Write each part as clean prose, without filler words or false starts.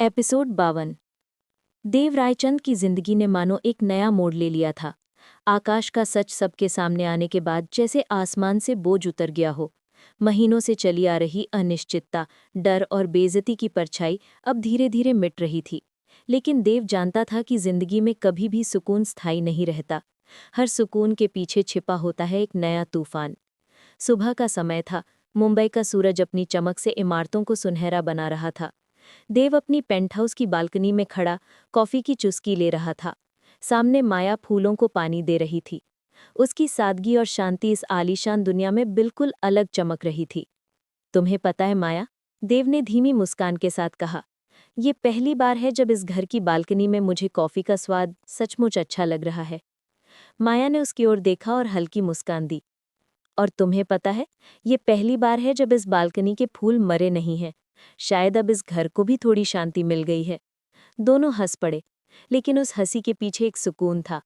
Episode 52। देव रायचंद की जिंदगी ने मानो एक नया मोड़ ले लिया था। आकाश का सच सबके सामने आने के बाद जैसे आसमान से बोझ उतर गया हो। महीनों से चली आ रही अनिश्चितता, डर और बेइज्जती की परछाई अब धीरे धीरे मिट रही थी। लेकिन देव जानता था कि जिंदगी में कभी भी सुकून स्थायी नहीं रहता। हर सुकून के पीछे छिपा होता है एक नया तूफान। सुबह का समय था। मुंबई का सूरज अपनी चमक से इमारतों को सुनहरा बना रहा था। देव अपनी पेंटहाउस की बालकनी में खड़ा कॉफी की चुस्की ले रहा था। सामने माया फूलों को पानी दे रही थी। उसकी सादगी और शांति इस आलीशान दुनिया में बिल्कुल अलग चमक रही थी। तुम्हें पता है माया, देव ने धीमी मुस्कान के साथ कहा, ये पहली बार है जब इस घर की बालकनी में मुझे कॉफी का स्वाद सचमुच अच्छा लग रहा है। माया ने उसकी ओर देखा और हल्की मुस्कान दी। और तुम्हें पता है, ये पहली बार है जब इस बालकनी के फूल मरे नहीं हैं। शायद अब इस घर को भी थोड़ी शांति मिल गई है। दोनों हंस पड़े, लेकिन उस हंसी के पीछे एक सुकून था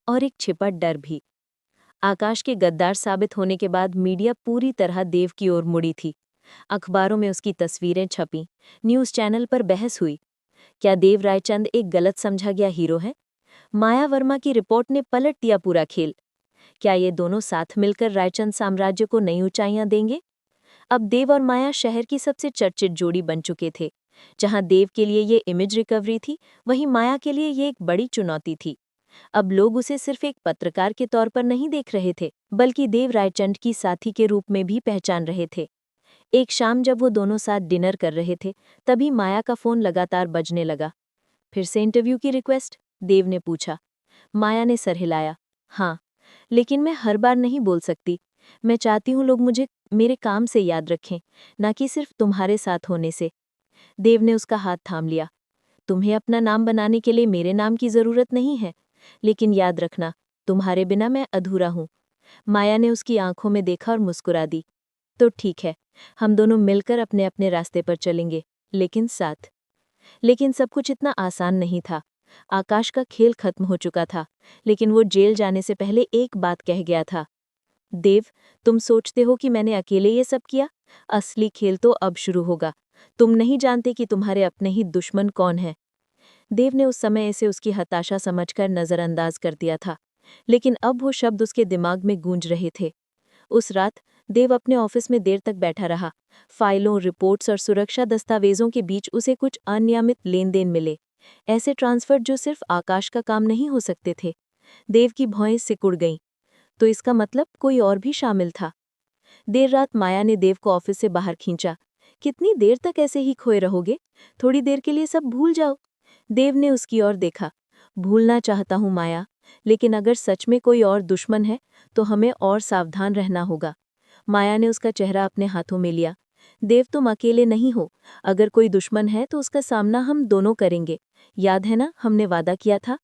और एक छिपा डर भी। आकाश के गद्दार साबित होने के बाद मीडिया पूरी तरह देव की ओर मुड़ी थी। अखबारों में उसकी तस्वीरें छपीं, न्यूज़ चैनल पर बहस हुई। क्या देव रायचंद एक गलत समझा गया हीरो है? माया वर्मा की रिपोर्ट ने पलट दिया पूरा खेल। क्या ये दोनों साथ मिलकर रायचंद साम्राज्य को नई ऊंचाइयां देंगे? अब देव और माया शहर की सबसे चर्चित जोड़ी बन चुके थे। जहां देव के लिए ये इमेज रिकवरी थी, वहीं माया के लिए ये एक बड़ी चुनौती थी। अब लोग उसे सिर्फ एक पत्रकार के तौर पर नहीं देख रहे थे, बल्कि देव रायचंद की साथी के रूप में भी पहचान रहे थे। एक शाम जब वो दोनों साथ डिनर कर रहे थे, तभी माया का फोन लगातार बजने लगा। फिर से इंटरव्यू की रिक्वेस्ट? देव ने पूछा। माया ने सर हिलाया। हाँ, लेकिन मैं हर बार नहीं बोल सकती। मैं चाहती हूँ लोग मुझे मेरे काम से याद रखें, ना कि सिर्फ तुम्हारे साथ होने से। देव ने उसका हाथ थाम लिया। तुम्हें अपना नाम बनाने के लिए मेरे नाम की जरूरत नहीं है, लेकिन याद रखना, तुम्हारे बिना मैं अधूरा हूँ। माया ने उसकी आंखों में देखा और मुस्कुरा दी। तो ठीक है, हम दोनों मिलकर अपने अपने रास्ते पर चलेंगे, लेकिन साथ। लेकिन सब कुछ इतना आसान नहीं था। आकाश का खेल खत्म हो चुका था, लेकिन वो जेल जाने से पहले एक बात कह गया था। देव, तुम सोचते हो कि मैंने अकेले ये सब किया? असली खेल तो अब शुरू होगा। तुम नहीं जानते कि तुम्हारे अपने ही दुश्मन कौन है। देव ने उस समय इसे उसकी हताशा समझकर नजरअंदाज कर दिया था, लेकिन अब वो शब्द उसके दिमाग में गूंज रहे थे। उस रात देव अपने ऑफिस में देर तक बैठा रहा। फाइलों, रिपोर्ट्स और सुरक्षा दस्तावेजों के बीच उसे कुछ अनियमित लेन देन मिले। ऐसे ट्रांसफर जो सिर्फ आकाश का काम नहीं हो सकते थे। देव की भौहें सिकुड़ गईं। तो इसका मतलब कोई और भी शामिल था। देर रात माया ने देव को ऑफिस से बाहर खींचा। कितनी देर तक ऐसे ही खोए रहोगे? थोड़ी देर के लिए सब भूल जाओ। देव ने उसकी ओर देखा। भूलना चाहता हूँ माया, लेकिन अगर सच में कोई और दुश्मन है तो हमें और सावधान रहना होगा। माया ने उसका चेहरा अपने हाथों में लिया। देव, तुम अकेले नहीं हो। अगर कोई दुश्मन है तो उसका सामना हम दोनों करेंगे। याद है ना, हमने वादा किया था।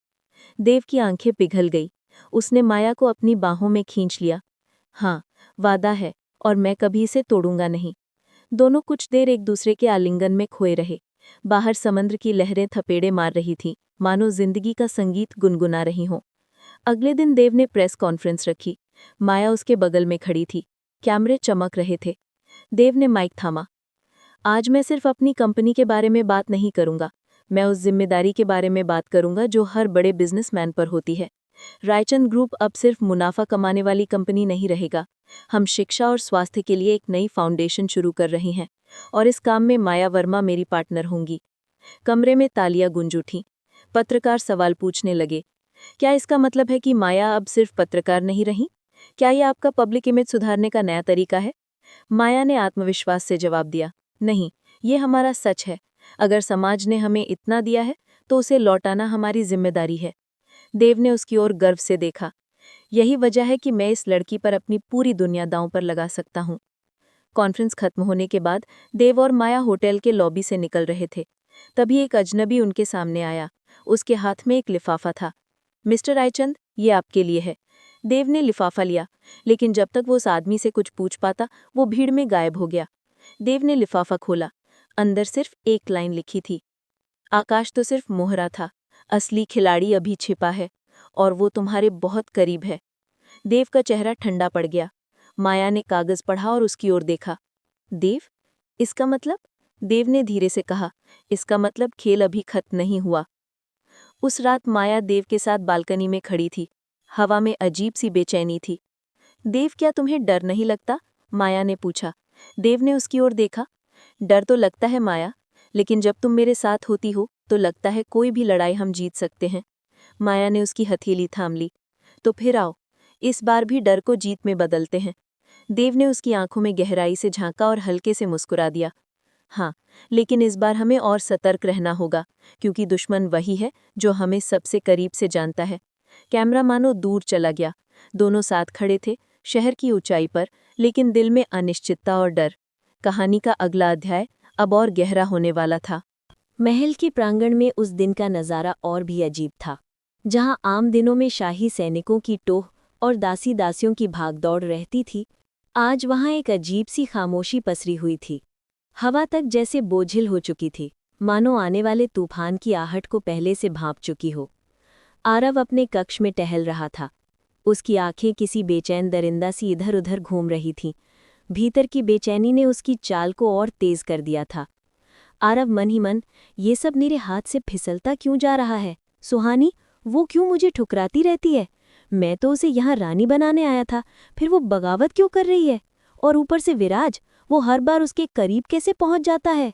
देव की आंखें पिघल गई। उसने माया को अपनी बाहों में खींच लिया। हाँ, वादा है, और मैं कभी इसे तोड़ूंगा नहीं। दोनों कुछ देर एक दूसरे के आलिंगन में खोए रहे। बाहर समुद्र की लहरें थपेड़े मार रही थीं, मानो जिंदगी का संगीत गुनगुना रही हों। अगले दिन देव ने प्रेस कॉन्फ्रेंस रखी। माया उसके बगल में खड़ी थी। कैमरे चमक रहे थे। देव ने माइक थामा। आज मैं सिर्फ अपनी कंपनी के बारे में बात नहीं करूंगा। मैं उस जिम्मेदारी के बारे में बात करूंगा जो हर बड़े बिजनेसमैन पर होती है। रायचंद ग्रुप अब सिर्फ मुनाफा कमाने वाली कंपनी नहीं रहेगा। हम शिक्षा और स्वास्थ्य के लिए एक नई फाउंडेशन शुरू कर रहे हैं, और इस काम में माया वर्मा मेरी पार्टनर होंगी। कमरे में तालियां गूंज उठीं। पत्रकार सवाल पूछने लगे। क्या इसका मतलब है कि माया अब सिर्फ पत्रकार नहीं रही? क्या यह आपका पब्लिक इमेज सुधारने का नया तरीका है? माया ने आत्मविश्वास से जवाब दिया, नहीं, ये हमारा सच है। अगर समाज ने हमें इतना दिया है तो उसे लौटाना हमारी जिम्मेदारी है। देव ने उसकी ओर गर्व से देखा। यही वजह है कि मैं इस लड़की पर अपनी पूरी दुनिया दांव पर लगा सकता हूँ। कॉन्फ्रेंस खत्म होने के बाद देव और माया होटल के लॉबी से निकल रहे थे। तभी एक अजनबी उनके सामने आया। उसके हाथ में एक लिफाफा था। मिस्टर रायचंद, ये आपके लिए है। देव ने लिफाफा लिया, लेकिन जब तक वो उस आदमी से कुछ पूछ पाता, वो भीड़ में गायब हो गया। देव ने लिफाफा खोला। अंदर सिर्फ एक लाइन लिखी थी, आकाश तो सिर्फ मोहरा था, असली खिलाड़ी अभी छिपा है, और वो तुम्हारे बहुत करीब है। देव का चेहरा ठंडा पड़ गया। माया ने कागज पढ़ा और उसकी ओर देखा। देव, इसका मतलब? देव ने धीरे से कहा, इसका मतलब खेल अभी खत्म नहीं हुआ। उस रात माया देव के साथ बालकनी में खड़ी थी। हवा में अजीब सी बेचैनी थी। देव, क्या तुम्हें डर नहीं लगता? माया ने पूछा। देव ने उसकी ओर देखा। डर तो लगता है माया, लेकिन जब तुम मेरे साथ होती हो तो लगता है कोई भी लड़ाई हम जीत सकते हैं। माया ने उसकी हथेली थाम ली। तो फिर आओ, इस बार भी डर को जीत में बदलते हैं। देव ने उसकी आंखों में गहराई से झांका और हल्के से मुस्कुरा दिया। हाँ, लेकिन इस बार हमें और सतर्क रहना होगा, क्योंकि दुश्मन वही है जो हमें सबसे करीब से जानता है। कैमरा मानो दूर चला गया। दोनों साथ खड़े थे, शहर की ऊंचाई पर, लेकिन दिल में अनिश्चितता और डर। कहानी का अगला अध्याय अब और गहरा होने वाला था। महल के प्रांगण में उस दिन का नज़ारा और भी अजीब था। जहां आम दिनों में शाही सैनिकों की टोह और दासी दासियों की भागदौड़ रहती थी, आज वहां एक अजीब सी खामोशी पसरी हुई थी। हवा तक जैसे बोझिल हो चुकी थी, मानो आने वाले तूफान की आहट को पहले से भांप चुकी हो। आरव अपने कक्ष में टहल रहा था। उसकी आंखें किसी बेचैन दरिंदा सी इधर उधर घूम रही थीं। भीतर की बेचैनी ने उसकी चाल को और तेज कर दिया था। आरव मन ही मन, ये सब मेरे हाथ से फिसलता क्यों जा रहा है? सुहानी, वो क्यों मुझे ठुकराती रहती है? मैं तो उसे यहाँ रानी बनाने आया था, फिर वो बगावत क्यों कर रही है? और ऊपर से विराज, वो हर बार उसके करीब कैसे पहुंच जाता है?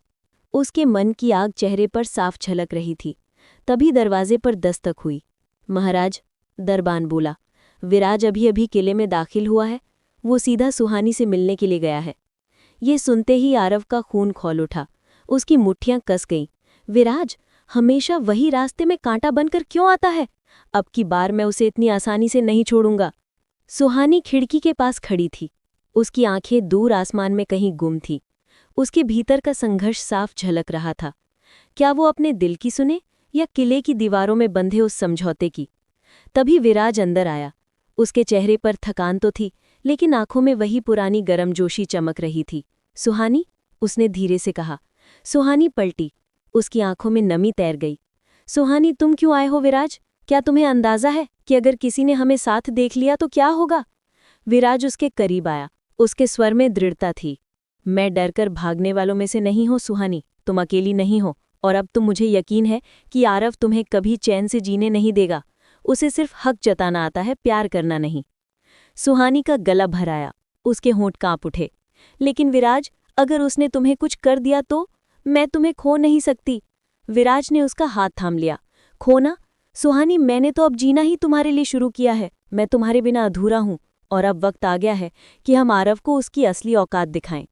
उसके मन की आग चेहरे पर साफ झलक रही थी। तभी दरवाजे पर दस्तक हुई। महाराज, दरबान बोला। विराज अभी अभी किले में दाखिल हुआ है। वो सीधा सुहानी से मिलने के लिए गया है। ये सुनते ही आरव का खून खौल उठा। उसकी मुट्ठियां कस गईं। विराज हमेशा वही रास्ते में कांटा बनकर क्यों आता है? अब की बार मैं उसे इतनी आसानी से नहीं छोड़ूंगा। सुहानी खिड़की के पास खड़ी थी। उसकी आंखें दूर आसमान में कहीं गुम थीं। उसके भीतर का संघर्ष साफ झलक रहा था। क्या वो अपने दिल की सुने या किले की दीवारों में बंधे उस समझौते की? तभी विराज अंदर आया। उसके चेहरे पर थकान तो थी, लेकिन आंखों में वही पुरानी गर्मजोशी चमक रही थी। सुहानी, उसने धीरे से कहा। सुहानी पलटी। उसकी आंखों में नमी तैर गई। सुहानी, तुम क्यों आए हो विराज? क्या तुम्हें अंदाजा है कि अगर किसी ने हमें साथ देख लिया तो क्या होगा? विराज उसके करीब आया। उसके स्वर में दृढ़ता थी। मैं डरकर भागने वालों में से नहीं हूं सुहानी, तुम अकेली नहीं हो, और अब तो मुझे यकीन है कि आरव तुम्हें कभी चैन से जीने नहीं देगा। उसे सिर्फ हक जताना आता है, प्यार करना नहीं। सुहानी का गला भर आया। उसके होंठ कांप उठे। लेकिन विराज, अगर उसने तुम्हें कुछ कर दिया तो? मैं तुम्हें खो नहीं सकती। विराज ने उसका हाथ थाम लिया। खोना? सुहानी, मैंने तो अब जीना ही तुम्हारे लिए शुरू किया है। मैं तुम्हारे बिना अधूरा हूं, और अब वक्त आ गया है कि हम आरव को उसकी असली औकात दिखाएं।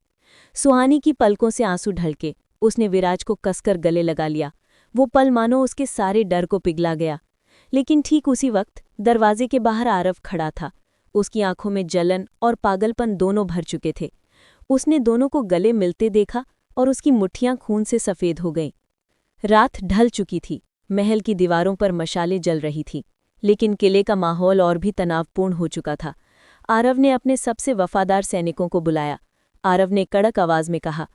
सुहानी की पलकों से आंसू ढलके उसने विराज को कसकर गले लगा लिया। वो पल मानो उसके सारे डर को पिघला गया। लेकिन ठीक उसी वक्त दरवाजे के बाहर आरव खड़ा था। उसकी आंखों में जलन और पागलपन दोनों भर चुके थे। उसने दोनों को गले मिलते देखा और उसकी मुट्ठियां खून से सफ़ेद हो गईं। रात ढल चुकी थी। महल की दीवारों पर मशालें जल रही थीं, लेकिन किले का माहौल और भी तनावपूर्ण हो चुका था। आरव ने अपने सबसे वफादार सैनिकों को बुलाया। आरव ने कड़क आवाज में कहा,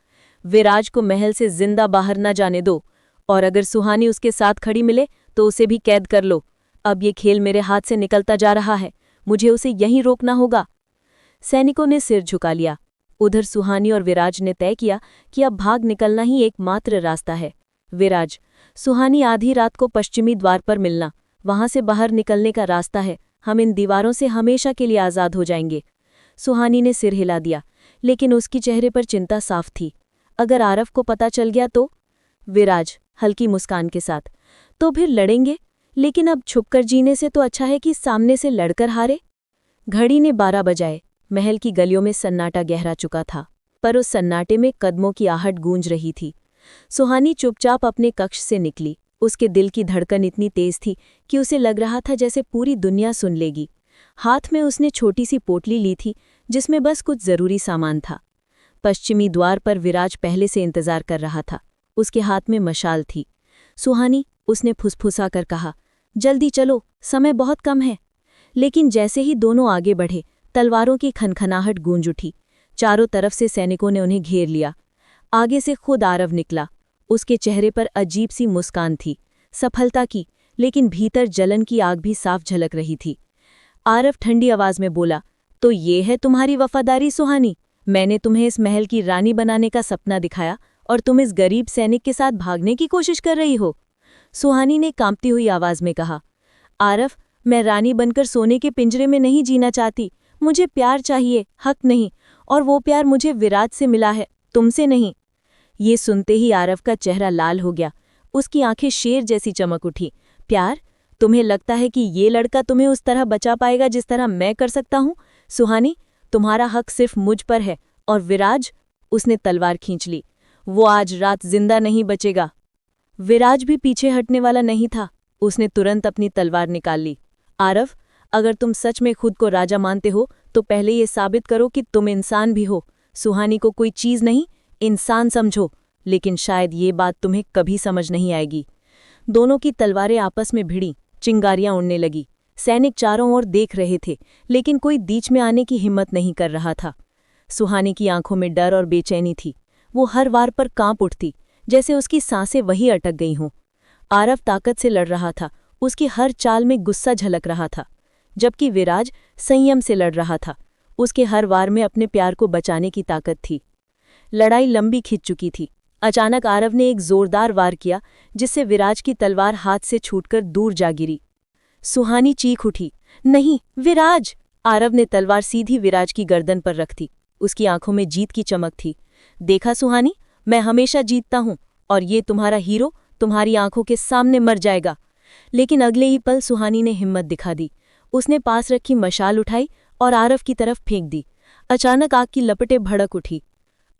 विराज को महल से जिंदा बाहर न जाने दो, और अगर सुहानी उसके साथ खड़ी मिले तो उसे भी कैद कर लो। अब ये खेल मेरे हाथ से निकलता जा रहा है, मुझे उसे यहीं रोकना होगा। सैनिकों ने सिर झुका लिया। उधर सुहानी और विराज ने तय किया कि अब भाग निकलना ही एकमात्र रास्ता है। विराज, सुहानी आधी रात को पश्चिमी द्वार पर मिलना, वहां से बाहर निकलने का रास्ता है। हम इन दीवारों से हमेशा के लिए आज़ाद हो जाएंगे। सुहानी ने सिर हिला दिया, लेकिन उसकी चेहरे पर चिंता साफ थी। अगर आरव को पता चल गया तो? विराज हल्की मुस्कान के साथ, तो फिर लड़ेंगे, लेकिन अब छुपकर जीने से तो अच्छा है कि सामने से लड़कर हारे। घड़ी ने 12 बजाए। महल की गलियों में सन्नाटा गहरा चुका था, पर उस सन्नाटे में कदमों की आहट गूंज रही थी। सुहानी चुपचाप अपने कक्ष से निकली। उसके दिल की धड़कन इतनी तेज थी कि उसे लग रहा था जैसे पूरी दुनिया सुन लेगी। हाथ में उसने छोटी सी पोटली ली थी, जिसमें बस कुछ जरूरी सामान था। पश्चिमी द्वार पर विराज पहले से इंतजार कर रहा था। उसके हाथ में मशाल थी। सुहानी, उसने फुसफुसा कर कहा, जल्दी चलो, समय बहुत कम है। लेकिन जैसे ही दोनों आगे बढ़े, तलवारों की खनखनाहट गूंज उठी। चारों तरफ से सैनिकों ने उन्हें घेर लिया। आगे से खुद आरव निकला। उसके चेहरे पर अजीब सी मुस्कान थी, सफलता की, लेकिन भीतर जलन की आग भी साफ झलक रही थी। आरव ठंडी आवाज में बोला, तो ये है तुम्हारी वफादारी सुहानी? मैंने तुम्हें इस महल की रानी बनाने का सपना दिखाया, और तुम इस गरीब सैनिक के साथ भागने की कोशिश कर रही हो। सुहानी ने कांपती हुई आवाज में कहा, आरव, मैं रानी बनकर सोने के पिंजरे में नहीं जीना चाहती। मुझे प्यार चाहिए, हक नहीं, और वो प्यार मुझे विराज से मिला है, तुमसे नहीं। ये सुनते ही आरव का चेहरा लाल हो गया, उसकी आंखें शेर जैसी चमक उठी। प्यार? तुम्हें लगता है कि ये लड़का तुम्हें उस तरह बचा पाएगा जिस तरह मैं कर सकता हूँ? सुहानी, तुम्हारा हक सिर्फ मुझ पर है, और विराज? उसने तलवार खींच ली। वो आज रात जिंदा नहीं बचेगा। विराज भी पीछे हटने वाला नहीं था, उसने तुरंत अपनी तलवार निकाल ली। आरव, अगर तुम सच में खुद को राजा मानते हो तो पहले ये साबित करो कि तुम इंसान भी हो। सुहानी को कोई चीज नहीं, इंसान समझो। लेकिन शायद ये बात तुम्हें कभी समझ नहीं आएगी। दोनों की तलवारें आपस में भिड़ी, चिंगारियां उड़ने लगी। सैनिक चारों ओर देख रहे थे, लेकिन कोई बीच में आने की हिम्मत नहीं कर रहा था। सुहानी की आंखों में डर और बेचैनी थी। वो हर वार पर कांप उठती, जैसे उसकी सांसें वहीं अटक गई हों। आरव ताकत से लड़ रहा था, उसकी हर चाल में गुस्सा झलक रहा था, जबकि विराज संयम से लड़ रहा था। उसके हर वार में अपने प्यार को बचाने की ताकत थी। लड़ाई लंबी खिंच चुकी थी। अचानक आरव ने एक जोरदार वार किया, जिससे विराज की तलवार हाथ से छूटकर दूर जा गिरी। सुहानी चीख उठी, नहीं, विराज! आरव ने तलवार सीधी विराज की गर्दन पर रख दी। उसकी आंखों में जीत की चमक थी। देखा सुहानी, मैं हमेशा जीतता हूं, और ये तुम्हारा हीरो तुम्हारी आंखों के सामने मर जाएगा। लेकिन अगले ही पल सुहानी ने हिम्मत दिखा दी। उसने पास रखी मशाल उठाई और आरव की तरफ फेंक दी। अचानक आग की लपटें भड़क उठी।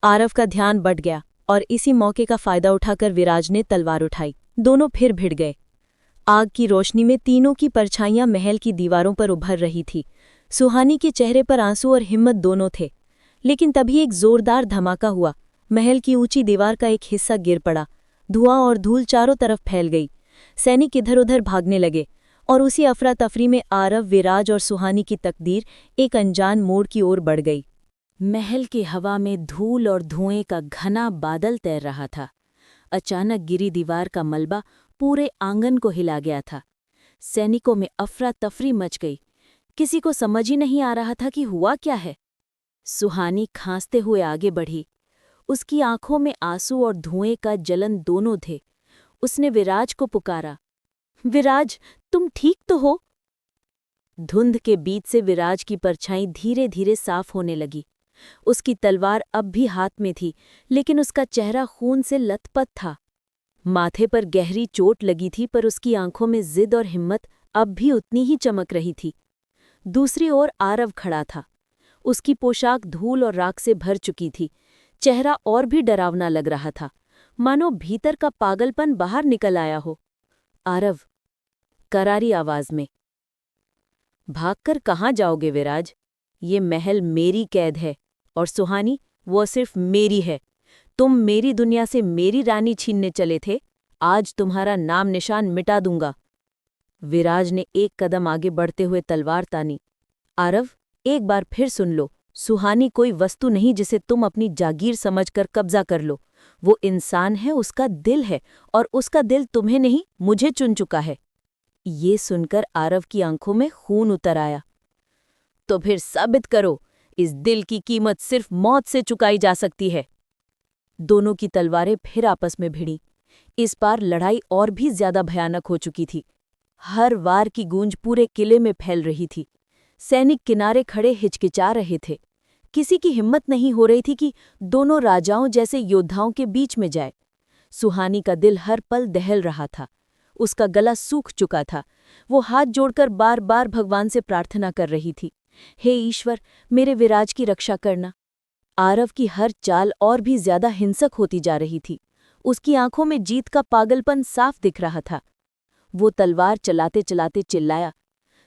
आरव का ध्यान बट गया, और इसी मौके का फायदा उठाकर विराज ने तलवार उठाई। दोनों फिर भिड़ गए। आग की रोशनी में तीनों की परछाइयां महल की दीवारों पर उभर रही थी। सुहानी के चेहरे पर आंसू और हिम्मत दोनों थे। लेकिन तभी एक जोरदार धमाका हुआ। महल की ऊंची दीवार का एक हिस्सा गिर पड़ा। धुआं और धूल चारों तरफ फैल गई। सैनिक इधर उधर भागने लगे, और उसी अफरा तफरी में आरव, विराज और सुहानी की तकदीर एक अनजान मोड़ की ओर बढ़ गई। महल की हवा में धूल और धुएं का घना बादल तैर रहा था। अचानक गिरी दीवार का मलबा पूरे आंगन को हिला गया था। सैनिकों में अफरा तफरी मच गई। किसी को समझ ही नहीं आ रहा था कि हुआ क्या है। सुहानी खांसते हुए आगे बढ़ी। उसकी आंखों में आंसू और धुएं का जलन दोनों थे। उसने विराज को पुकारा, विराज, तुम ठीक तो हो? धुंध के बीच से विराज की परछाई धीरे धीरे साफ होने लगी। उसकी तलवार अब भी हाथ में थी, लेकिन उसका चेहरा खून से लथपथ था। माथे पर गहरी चोट लगी थी, पर उसकी आंखों में जिद और हिम्मत अब भी उतनी ही चमक रही थी। दूसरी ओर आरव खड़ा था। उसकी पोशाक धूल और राख से भर चुकी थी। चेहरा और भी डरावना लग रहा था, मानो भीतर का पागलपन बाहर निकल आया हो। आरव, करारी आवाज में, भागकर कहाँ जाओगे विराज? ये महल मेरी कैद है, और सुहानी, वो सिर्फ मेरी है। तुम मेरी दुनिया से मेरी रानी छीनने चले थे, आज तुम्हारा नाम निशान मिटा दूंगा। विराज ने एक कदम आगे बढ़ते हुए तलवार तानी। आरव, एक बार फिर सुन लो, सुहानी कोई वस्तु नहीं जिसे तुम अपनी जागीर समझकर कब्जा कर लो। वो इंसान है, उसका दिल है, और उसका दिल तुम्हें नहीं, मुझे चुन चुका है। ये सुनकर आरव की आंखों में खून उतर आया। तो फिर साबित करो, इस दिल की कीमत सिर्फ मौत से चुकाई जा सकती है। दोनों की तलवारें फिर आपस में भिड़ीं। इस बार लड़ाई और भी ज्यादा भयानक हो चुकी थी। हर वार की गूंज पूरे किले में फैल रही थी। सैनिक किनारे खड़े हिचकिचा रहे थे। किसी की हिम्मत नहीं हो रही थी कि दोनों राजाओं जैसे योद्धाओं के बीच में जाए। सुहानी का दिल हर पल दहल रहा था। उसका गला सूख चुका था। वो हाथ जोड़कर बार बार भगवान से प्रार्थना कर रही थी, हे ईश्वर, मेरे विराज की रक्षा करना। आरव की हर चाल और भी ज्यादा हिंसक होती जा रही थी। उसकी आंखों में जीत का पागलपन साफ दिख रहा था। वो तलवार चलाते चलाते चिल्लाया,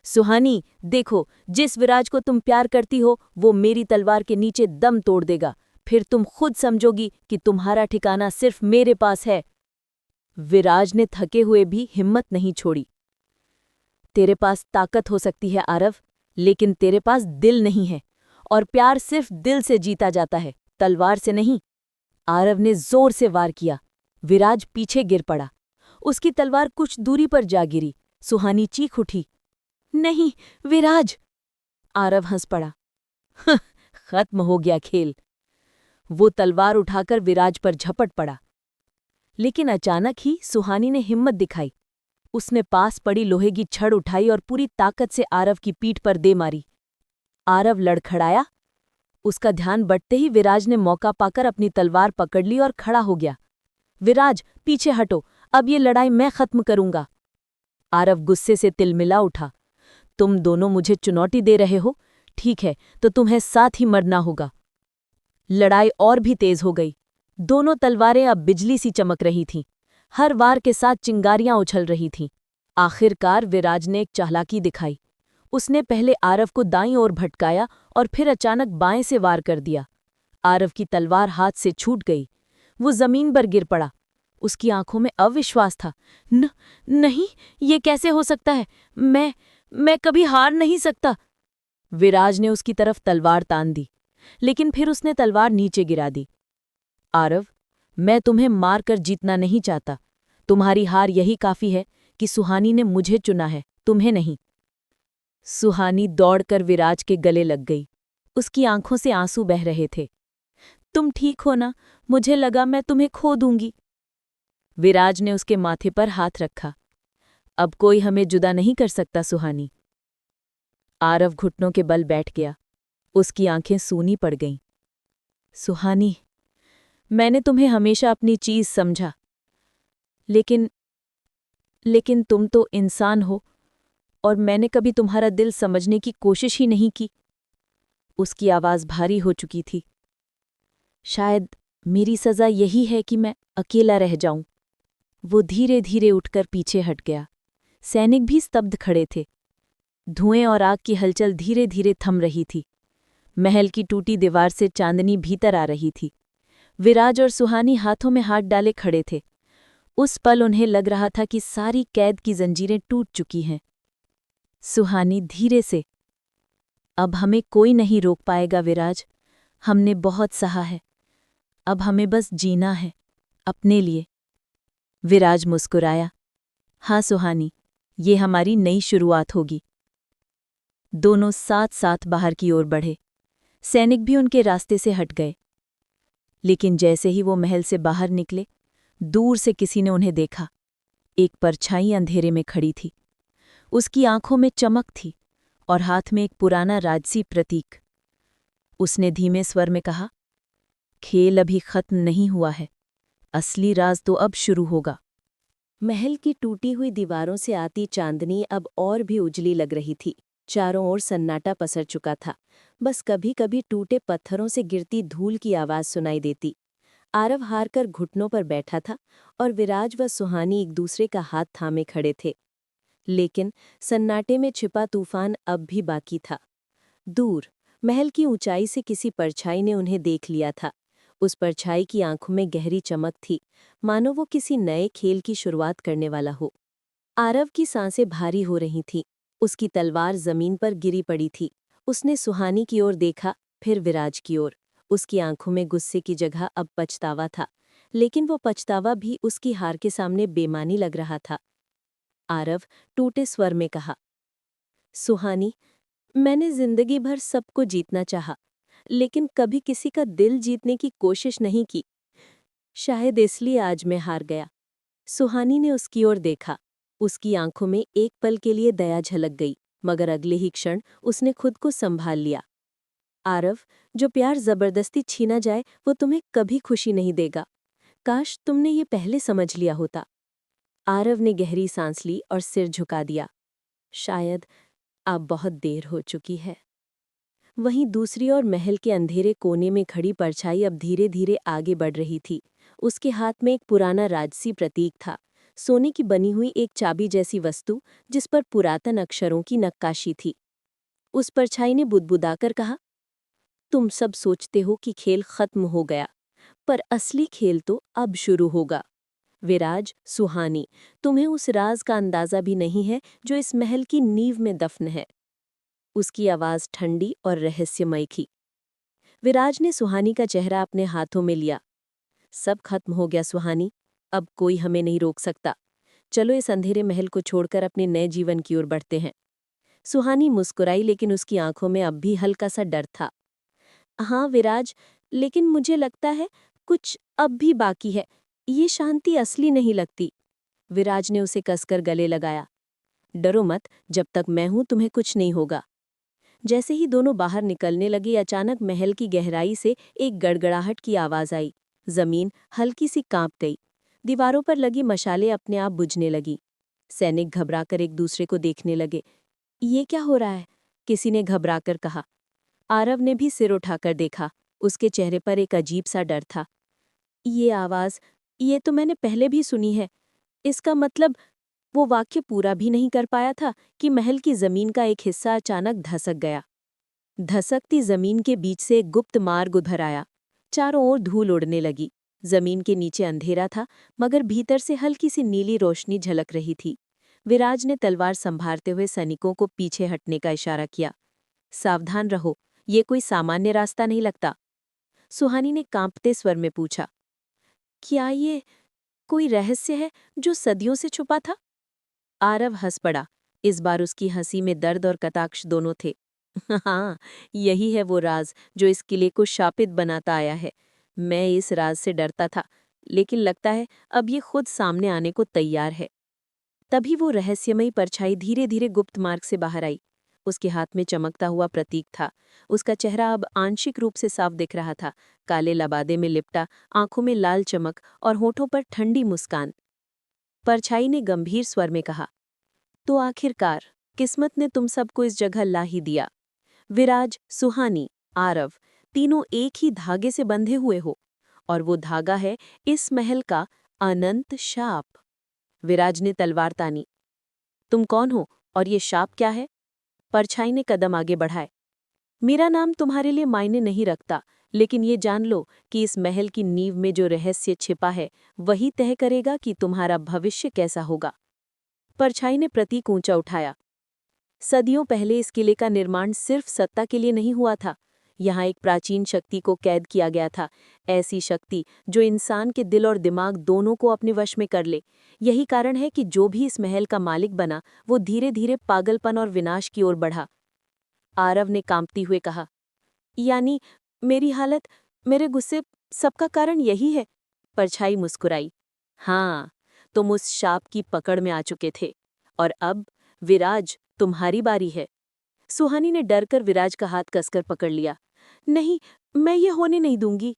सुहानी, देखो, जिस विराज को तुम प्यार करती हो वो मेरी तलवार के नीचे दम तोड़ देगा। फिर तुम खुद समझोगी कि तुम्हारा ठिकाना सिर्फ मेरे पास है। विराज ने थके हुए भी हिम्मत नहीं छोड़ी। तेरे पास ताकत हो सकती है आरव, लेकिन तेरे पास दिल नहीं है, और प्यार सिर्फ दिल से जीता जाता है, तलवार से नहीं। आरव ने जोर से वार किया। विराज पीछे गिर पड़ा। उसकी तलवार कुछ दूरी पर जा गिरी। सुहानी चीख उठी, नहीं विराज! आरव हंस पड़ा, खत्म हो गया खेल। वो तलवार उठाकर विराज पर झपट पड़ा। लेकिन अचानक ही सुहानी ने हिम्मत दिखाई। उसने पास पड़ी लोहे की छड़ उठाई और पूरी ताकत से आरव की पीठ पर दे मारी। आरव लड़खड़ाया। उसका ध्यान बंटते ही विराज ने मौका पाकर अपनी तलवार पकड़ ली और खड़ा हो गया। विराज, पीछे हटो, अब ये लड़ाई मैं खत्म करूंगा। आरव गुस्से से तिलमिला उठा। तुम दोनों मुझे चुनौती दे रहे हो? ठीक है, तो तुम्हें साथ ही मरना होगा। लड़ाई और भी तेज हो गई। दोनों तलवारें अब बिजली सी चमक रही थीं। हर वार के साथ चिंगारियां उछल रही थीं। आखिरकार विराज ने एक चालाकी दिखाई। उसने पहले आरव को दाईं ओर भटकाया और फिर अचानक बाएं से वार कर दिया। आरव की तलवार हाथ से छूट गई। वो जमीन पर गिर पड़ा। उसकी आंखों में अविश्वास था। नहीं, ये कैसे हो सकता है? मैं कभी हार नहीं सकता। विराज ने उसकी तरफ तलवार तान दी, लेकिन फिर उसने तलवार नीचे गिरा दी। आरव, मैं तुम्हें मारकर जीतना नहीं चाहता। तुम्हारी हार यही काफी है कि सुहानी ने मुझे चुना है, तुम्हें नहीं। सुहानी दौड़कर विराज के गले लग गई। उसकी आंखों से आंसू बह रहे थे। तुम ठीक हो ना? मुझे लगा मैं तुम्हें खो दूंगी। विराज ने उसके माथे पर हाथ रखा। अब कोई हमें जुदा नहीं कर सकता सुहानी। आरव घुटनों के बल बैठ गया। उसकी आंखें सूनी पड़ गईं। सुहानी, मैंने तुम्हें हमेशा अपनी चीज समझा, लेकिन तुम तो इंसान हो और मैंने कभी तुम्हारा दिल समझने की कोशिश ही नहीं की। उसकी आवाज भारी हो चुकी थी। शायद मेरी सजा यही है कि मैं अकेला रह जाऊं। वो धीरे धीरे उठकर पीछे हट गया। सैनिक भी स्तब्ध खड़े थे। धुएं और आग की हलचल धीरे धीरे थम रही थी। महल की टूटी दीवार से चांदनी भीतर आ रही थी। विराज और सुहानी हाथों में हाथ डाले खड़े थे। उस पल उन्हें लग रहा था कि सारी कैद की जंजीरें टूट चुकी हैं। सुहानी धीरे से, अब हमें कोई नहीं रोक पाएगा विराज। हमने बहुत सहा है। अब हमें बस जीना है, अपने लिए। विराज मुस्कुराया। हाँ सुहानी, ये हमारी नई शुरुआत होगी। दोनों साथ साथ बाहर की ओर बढ़े। सैनिक भी उनके रास्ते से हट गए। लेकिन जैसे ही वो महल से बाहर निकले, दूर से किसी ने उन्हें देखा। एक परछाई अंधेरे में खड़ी थी। उसकी आंखों में चमक थी और हाथ में एक पुराना राजसी प्रतीक। उसने धीमे स्वर में कहा, खेल अभी खत्म नहीं हुआ है, असली राज तो अब शुरू होगा। महल की टूटी हुई दीवारों से आती चांदनी अब और भी उजली लग रही थी। चारों ओर सन्नाटा पसर चुका था। बस कभी कभी टूटे पत्थरों से गिरती धूल की आवाज सुनाई देती। आरव हार कर घुटनों पर बैठा था और विराज व सुहानी एक दूसरे का हाथ थामे खड़े थे। लेकिन सन्नाटे में छिपा तूफान अब भी बाकी था। दूर महल की ऊंचाई से किसी परछाई ने उन्हें देख लिया था। उस परछाई की आंखों में गहरी चमक थी, मानो वो किसी नए खेल की शुरुआत करने वाला हो। आरव की सांसें भारी हो रही थीं। उसकी तलवार जमीन पर गिरी पड़ी थी। उसने सुहानी की ओर देखा, फिर विराज की ओर। उसकी आंखों में गुस्से की जगह अब पछतावा था, लेकिन वो पछतावा भी उसकी हार के सामने बेमानी लग रहा था। आरव टूटे स्वर में कहा, सुहानी, मैंने जिंदगी भर सबको जीतना चाहा, लेकिन कभी किसी का दिल जीतने की कोशिश नहीं की। शायद इसलिए आज मैं हार गया। सुहानी ने उसकी ओर देखा। उसकी आंखों में एक पल के लिए दया झलक गई, मगर अगले ही क्षण उसने खुद को संभाल लिया। आरव, जो प्यार जबरदस्ती छीना जाए वो तुम्हें कभी खुशी नहीं देगा। काश तुमने ये पहले समझ लिया होता। आरव ने गहरी सांस ली और सिर झुका दिया। शायद अब बहुत देर हो चुकी है। वहीं दूसरी ओर महल के अंधेरे कोने में खड़ी परछाई अब धीरे धीरे आगे बढ़ रही थी। उसके हाथ में एक पुराना राजसी प्रतीक था, सोने की बनी हुई एक चाबी जैसी वस्तु जिस पर पुरातन अक्षरों की नक्काशी थी। उस परछाई ने बुदबुदाकर कहा, तुम सब सोचते हो कि खेल खत्म हो गया, पर असली खेल तो अब शुरू होगा। विराज, सुहानी, तुम्हें उस राज का अंदाजा भी नहीं है जो इस महल की नींव में दफन है। उसकी आवाज ठंडी और रहस्यमयी थी। विराज ने सुहानी का चेहरा अपने हाथों में लिया। सब खत्म हो गया सुहानी, अब कोई हमें नहीं रोक सकता। चलो इस अंधेरे महल को छोड़कर अपने नए जीवन की ओर बढ़ते हैं। सुहानी मुस्कुराई, लेकिन उसकी आंखों में अब भी हल्का सा डर था। हाँ विराज, लेकिन मुझे लगता है कुछ अब भी बाकी है। ये शांति असली नहीं लगती। विराज ने उसे कसकर गले लगाया। डरो मत, जब तक मैं हूं तुम्हें कुछ नहीं होगा। जैसे ही दोनों बाहर निकलने लगे, अचानक महल की गहराई से एक गड़गड़ाहट की आवाज आई। जमीन हल्की सी कांप गई। दीवारों पर लगी मशालें अपने आप बुझने लगी। सैनिक घबराकर एक दूसरे को देखने लगे। ये क्या हो रहा है? किसी ने घबराकर कहा। आरव ने भी सिर उठाकर देखा। उसके चेहरे पर एक अजीब सा डर था। ये आवाज, ये तो मैंने पहले भी सुनी है। इसका मतलब, वो वाक्य पूरा भी नहीं कर पाया था कि महल की जमीन का एक हिस्सा अचानक धसक गया। धसकती जमीन के बीच से एक गुप्त मार्ग उभर आया। चारों ओर धूल उड़ने लगी। जमीन के नीचे अंधेरा था, मगर भीतर से हल्की सी नीली रोशनी झलक रही थी। विराज ने तलवार संभालते हुए सैनिकों को पीछे हटने का इशारा किया। सावधान रहो, ये कोई सामान्य रास्ता नहीं लगता। सुहानी ने कांपते स्वर में पूछा, क्या ये कोई रहस्य है जो सदियों से छुपा था? आरव हंस पड़ा। इस बार उसकी हंसी में दर्द और कटाक्ष दोनों थे। हाँ, यही है वो राज जो इस किले को शापित बनाता आया है। मैं इस राज से डरता था, लेकिन लगता है अब ये खुद सामने आने को तैयार है। तभी वो रहस्यमयी परछाई धीरे धीरे गुप्त मार्ग से बाहर आई। उसके हाथ में चमकता हुआ प्रतीक था। उसका चेहरा अब आंशिक रूप से साफ दिख रहा था। काले लबादे में लिपटा, आंखों में लाल चमक और होठों पर ठंडी मुस्कान। परछाई ने गंभीर स्वर में कहा, तो आखिरकार किस्मत ने तुम सबको इस जगह ला ही दिया। विराज, सुहानी, आरव, तीनों एक ही धागे से बंधे हुए हो, और वो धागा है इस महल का अनंत शाप। विराज ने तलवार तानी। तुम कौन हो और ये शाप क्या है? परछाई ने कदम आगे बढ़ाए। मेरा नाम तुम्हारे लिए मायने नहीं रखता, लेकिन ये जान लो कि इस महल की नींव में जो रहस्य छिपा है वही तय करेगा कि तुम्हारा भविष्य कैसा होगा। परछाई ने प्रतीक ऊंचा उठाया। सदियों पहले इस किले का निर्माण सिर्फ सत्ता के लिए नहीं हुआ था। यहाँ एक प्राचीन शक्ति को कैद किया गया था, ऐसी शक्ति जो इंसान के दिल और दिमाग दोनों को अपने वश में कर ले। यही कारण है कि जो भी इस महल का मालिक बना, वो धीरे धीरे पागलपन और विनाश की ओर बढ़ा। आरव ने कांपती हुए कहा, यानी मेरी हालत, मेरे गुस्से, सबका कारण यही है? परछाई मुस्कुराई। हाँ, तुम उस शाप की पकड़ में आ चुके थे, और अब विराज, तुम्हारी बारी है। सुहानी ने डरकर विराज का हाथ कसकर पकड़ लिया। नहीं, मैं ये होने नहीं दूंगी।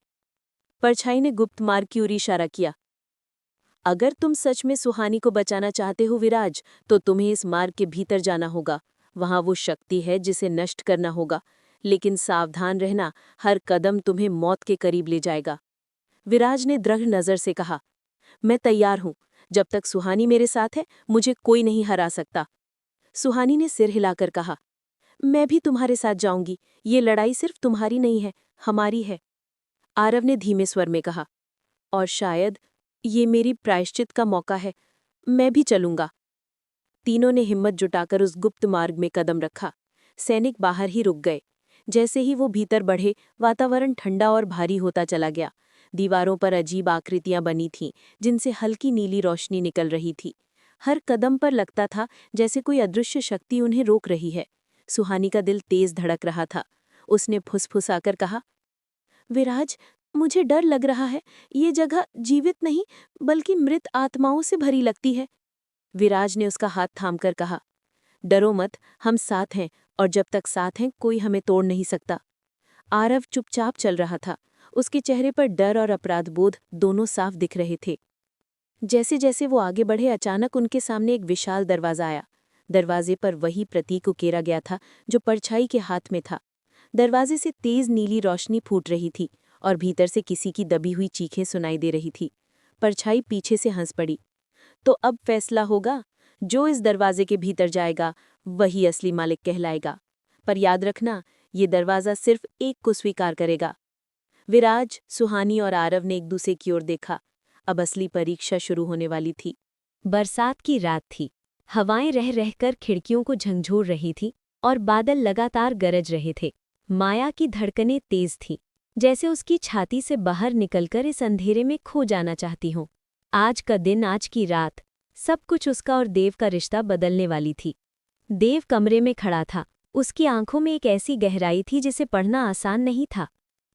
परछाई ने गुप्त मार्ग की ओर इशारा किया। अगर तुम सच में सुहानी को बचाना चाहते हो विराज, तो तुम्हें इस मार्ग के भीतर जाना होगा। वहां वो शक्ति है जिसे नष्ट करना होगा, लेकिन सावधान रहना, हर कदम तुम्हें मौत के करीब ले जाएगा। विराज ने दृढ़ नजर से कहा, मैं तैयार हूं। जब तक सुहानी मेरे साथ है, मुझे कोई नहीं हरा सकता। सुहानी ने सिर हिलाकर कहा, मैं भी तुम्हारे साथ जाऊंगी। ये लड़ाई सिर्फ तुम्हारी नहीं है, हमारी है। आरव ने धीमे स्वर में कहा, और शायद ये मेरी प्रायश्चित का मौका है। मैं भी चलूंगा। तीनों ने हिम्मत जुटाकर उस गुप्त मार्ग में कदम रखा। सैनिक बाहर ही रुक गए। जैसे ही वो भीतर बढ़े, वातावरण ठंडा और भारी होता चला गया। दीवारों पर अजीब आकृतियां बनी थीं, जिनसे हल्की नीली रोशनी निकल रही थी। हर कदम पर लगता था जैसे कोई अदृश्य शक्ति उन्हें रोक रही है। सुहानी का दिल तेज धड़क रहा था। उसने फुसफुसाकर कहा, विराज, मुझे डर लग रहा है। ये जगह जीवित नहीं, बल्कि मृत आत्माओं से भरी लगती है। विराज ने उसका हाथ थामकर कहा, डरो मत, हम साथ हैं, और जब तक साथ हैं कोई हमें तोड़ नहीं सकता। आरव चुपचाप चल रहा था। उसके चेहरे पर डर और अपराधबोध दोनों साफ दिख रहे थे। जैसे जैसे वो आगे बढ़े, अचानक उनके सामने एक विशाल दरवाजा आया। दरवाजे पर वही प्रतीक उकेरा गया था जो परछाई के हाथ में था। दरवाजे से तेज नीली रोशनी फूट रही थी, और भीतर से किसी की दबी हुई चीखें सुनाई दे रही थी। परछाई पीछे से हंस पड़ी। तो अब फैसला होगा, जो इस दरवाजे के भीतर जाएगा वही असली मालिक कहलाएगा। पर याद रखना, ये दरवाजा सिर्फ एक को स्वीकार करेगा। विराज, सुहानी और आरव ने एक दूसरे की ओर देखा। अब असली परीक्षा शुरू होने वाली थी। बरसात की रात थी। हवाएं रह रहकर खिड़कियों को झंझोर रही थी, और बादल लगातार गरज रहे थे। माया की धड़कनें तेज थीं, जैसे उसकी छाती से बाहर निकलकर इस अंधेरे में खो जाना चाहती हों। आज का दिन, आज की रात, सब कुछ उसका और देव का रिश्ता बदलने वाली थी। देव कमरे में खड़ा था। उसकी आंखों में एक ऐसी गहराई थी जिसे पढ़ना आसान नहीं था।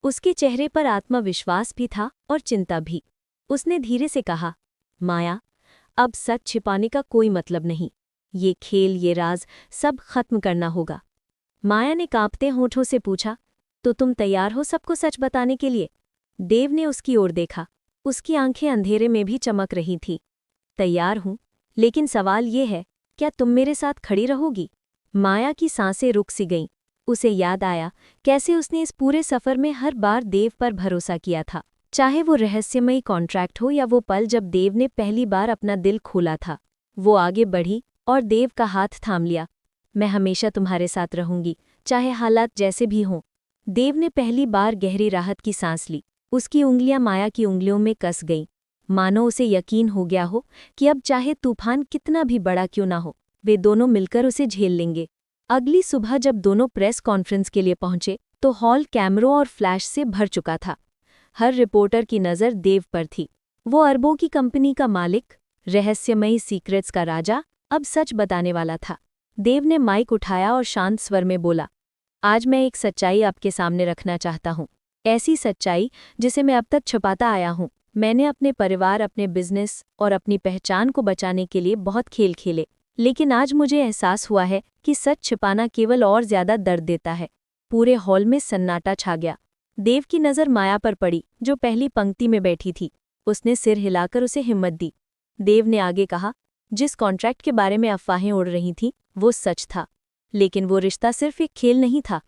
उसके चेहरे पर आत्मविश्वास भी था और चिंता भी। उसने धीरे से कहा, माया, अब सच छिपाने का कोई मतलब नहीं। ये खेल, ये राज सब खत्म करना होगा। माया ने कांपते होठों से पूछा, तो तुम तैयार हो सबको सच बताने के लिए? देव ने उसकी ओर देखा। उसकी आंखें अंधेरे में भी चमक रही थीं। तैयार हूं, लेकिन सवाल ये है, क्या तुम मेरे साथ खड़ी रहोगी? माया की सांसें रुक सी गईं। उसे याद आया कैसे उसने इस पूरे सफर में हर बार देव पर भरोसा किया था, चाहे वो रहस्यमयी कॉन्ट्रैक्ट हो या वो पल जब देव ने पहली बार अपना दिल खोला था। वो आगे बढ़ी और देव का हाथ थाम लिया। मैं हमेशा तुम्हारे साथ रहूंगी, चाहे हालात जैसे भी हों। देव ने पहली बार गहरी राहत की सांस ली। उसकी उंगलियां माया की उंगलियों में कस गईं, मानो उसे यकीन हो गया हो कि अब चाहे तूफान कितना भी बड़ा क्यों ना हो, वे दोनों मिलकर उसे झेल लेंगे। अगली सुबह जब दोनों प्रेस कॉन्फ्रेंस के लिए पहुंचे तो हॉल कैमरों और फ्लैश से भर चुका था। हर रिपोर्टर की नज़र देव पर थी। वो अरबों की कंपनी का मालिक, रहस्यमयी सीक्रेट्स का राजा, अब सच बताने वाला था। देव ने माइक उठाया और शांत स्वर में बोला, आज मैं एक सच्चाई आपके सामने रखना चाहता हूँ। ऐसी सच्चाई जिसे मैं अब तक छुपाता आया हूँ। मैंने अपने परिवार, अपने बिजनेस और अपनी पहचान को बचाने के लिए बहुत खेल खेले, लेकिन आज मुझे एहसास हुआ है कि सच छिपाना केवल और ज्यादा दर्द देता है। पूरे हॉल में सन्नाटा छा गया। देव की नज़र माया पर पड़ी, जो पहली पंक्ति में बैठी थी। उसने सिर हिलाकर उसे हिम्मत दी। देव ने आगे कहा, जिस कॉन्ट्रैक्ट के बारे में अफवाहें उड़ रही थीं, वो सच था। लेकिन वो रिश्ता सिर्फ एक खेल नहीं था।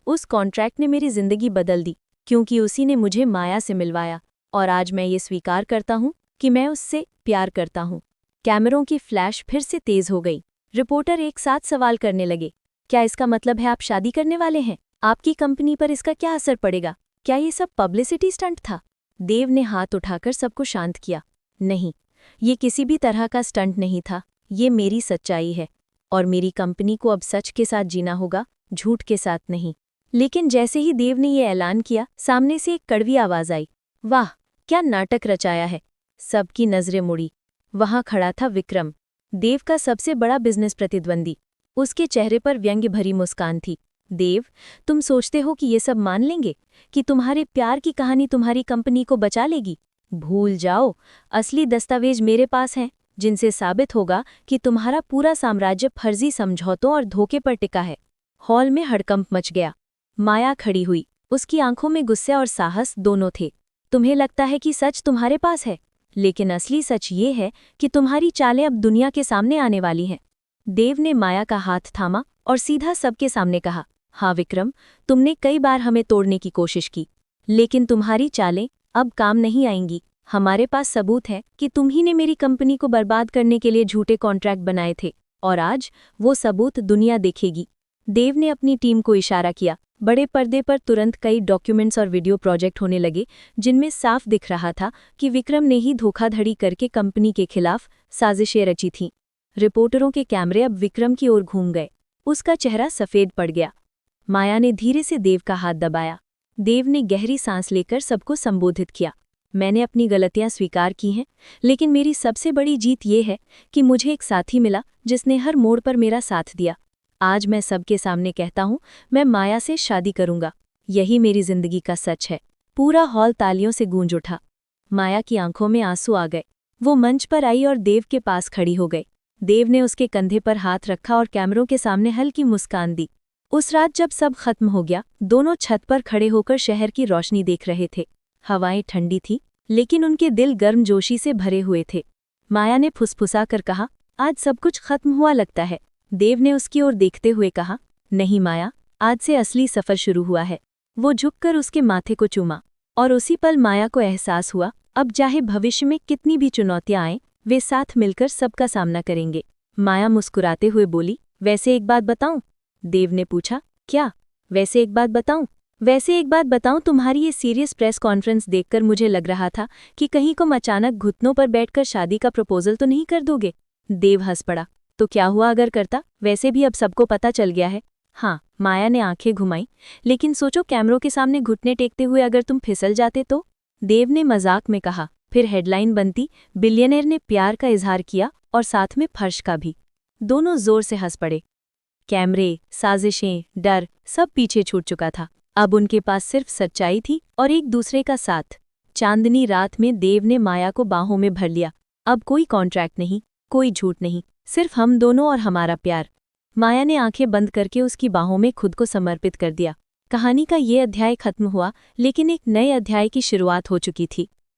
उस कॉन्ट्रैक्ट ने मेरी जिंदगी बदल दी, क्योंकि उसी ने मुझे माया से मिलवाया, और आज मैं ये स्वीकार करता हूँ कि मैं उससे प्यार करता हूँ। कैमरों की फ्लैश फिर से तेज हो गई। रिपोर्टर एक साथ सवाल करने लगे, क्या इसका मतलब है आप शादी करने वाले हैं? आपकी कंपनी पर इसका क्या असर पड़ेगा? क्या ये सब पब्लिसिटी स्टंट था? देव ने हाथ उठाकर सबको शांत किया। नहीं, ये किसी भी तरह का स्टंट नहीं था। ये मेरी सच्चाई है, और मेरी कंपनी को अब सच के साथ जीना होगा, झूठ के साथ नहीं। लेकिन जैसे ही देव ने ये ऐलान किया, सामने से एक कड़वी आवाज आई, वाह, क्या नाटक रचाया है। सबकी नजरें मुड़ी। वहां खड़ा था विक्रम, देव का सबसे बड़ा बिजनेस प्रतिद्वंदी। उसके चेहरे पर व्यंग्य भरी मुस्कान थी। देव, तुम सोचते हो कि ये सब मान लेंगे, कि तुम्हारे प्यार की कहानी तुम्हारी कंपनी को बचा लेगी? भूल जाओ, असली दस्तावेज मेरे पास हैं, जिनसे साबित होगा कि तुम्हारा पूरा साम्राज्य फर्जी समझौतों और धोखे पर टिका है। हॉल में हड़कंप मच गया। माया खड़ी हुई। उसकी आंखों में गुस्सा और साहस दोनों थे। तुम्हें लगता है कि सच तुम्हारे पास है, लेकिन असली सच ये है कि तुम्हारी चालें अब दुनिया के सामने आने वाली हैं। देव ने माया का हाथ थामा और सीधा सबके सामने कहा, हाँ विक्रम, तुमने कई बार हमें तोड़ने की कोशिश की, लेकिन तुम्हारी चालें अब काम नहीं आएंगी। हमारे पास सबूत है कि तुम ही ने मेरी कंपनी को बर्बाद करने के लिए झूठे कॉन्ट्रैक्ट बनाए थे, और आज वो सबूत दुनिया देखेगी। देव ने अपनी टीम को इशारा किया। बड़े पर्दे पर तुरंत कई डॉक्यूमेंट्स और वीडियो प्रोजेक्ट होने लगे, जिनमें साफ दिख रहा था कि विक्रम ने ही धोखाधड़ी करके कंपनी के खिलाफ साजिशें रची थीं। रिपोर्टरों के कैमरे अब विक्रम की ओर घूम गए। उसका चेहरा सफ़ेद पड़ गया। माया ने धीरे से देव का हाथ दबाया। देव ने गहरी सांस लेकर सबको संबोधित किया, मैंने अपनी गलतियां स्वीकार की हैं, लेकिन मेरी सबसे बड़ी जीत ये है कि मुझे एक साथी मिला जिसने हर मोड़ पर मेरा साथ दिया। आज मैं सबके सामने कहता हूँ, मैं माया से शादी करूंगा। यही मेरी जिंदगी का सच है। पूरा हॉल तालियों से गूंज उठा। माया की आंखों में आंसू आ गए। वो मंच पर आई और देव के पास खड़ी हो गई। देव ने उसके कंधे पर हाथ रखा और कैमरों के सामने हल्की मुस्कान दी। उस रात जब सब खत्म हो गया, दोनों छत पर खड़े होकर शहर की रोशनी देख रहे थे। हवाएं ठंडी थी, लेकिन उनके दिल गर्मजोशी से भरे हुए थे। माया ने फुसफुसा कर कहा, आज सब कुछ खत्म हुआ लगता है। देव ने उसकी ओर देखते हुए कहा, नहीं माया, आज से असली सफर शुरू हुआ है। वो झुककर उसके माथे को चूमा, और उसी पल माया को एहसास हुआ, अब चाहे भविष्य में कितनी भी चुनौतियां आएं, वे साथ मिलकर सबका सामना करेंगे। माया मुस्कुराते हुए बोली, वैसे एक बात बताऊं? देव ने पूछा, क्या? वैसे एक बात बताऊं, तुम्हारी ये सीरियस प्रेस कॉन्फ्रेंस देखकर मुझे लग रहा था कि कहीं तुम अचानक घुटनों पर बैठकर शादी का प्रपोजल तो नहीं कर दोगे। देव हंस पड़ा, तो क्या हुआ अगर करता? वैसे भी अब सबको पता चल गया है। हाँ, माया ने आंखें घुमाई, लेकिन सोचो कैमरों के सामने घुटने टेकते हुए अगर तुम फिसल जाते तो? देव ने मजाक में कहा। फिर हेडलाइन बनती, बिलियनर ने प्यार का इजहार किया, और साथ में फर्श का भी। दोनों जोर से हंस पड़े। कैमरे, साजिशें, डर सब पीछे छूट चुका था। अब उनके पास सिर्फ सच्चाई थी और एक दूसरे का साथ। चांदनी रात में देव ने माया को बाहों में भर लिया। अब कोई कॉन्ट्रैक्ट नहीं, कोई झूठ नहीं, सिर्फ हम दोनों और हमारा प्यार। माया ने आंखें बंद करके उसकी बाहों में खुद को समर्पित कर दिया। कहानी का ये अध्याय खत्म हुआ, लेकिन एक नए अध्याय की शुरुआत हो चुकी थी।